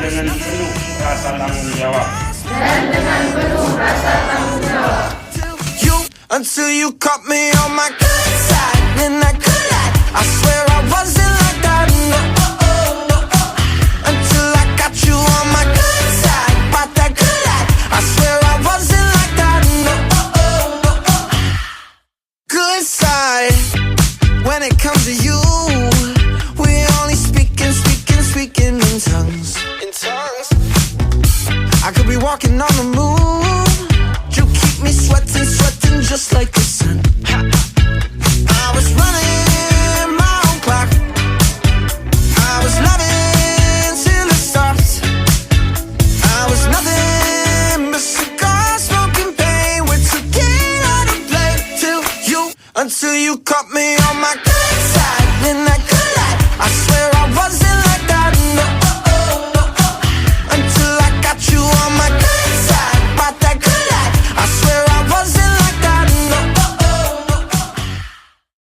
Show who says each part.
Speaker 1: dengan penuh rasa tanggung jawab.
Speaker 2: Until you caught me on my good side, and I could lie. I swear I wasn't like that. No, no. Until I got you on my good side, but that good life. I swear I wasn't like that. No, good side. When it comes to you, we only speaking in tongues. I could be walking on the moon. You keep me sweating just like the sun. I was running my own clock. I was loving till it stopped. I was nothing but cigar smoking pain with tequila to play till you, until you caught me on my.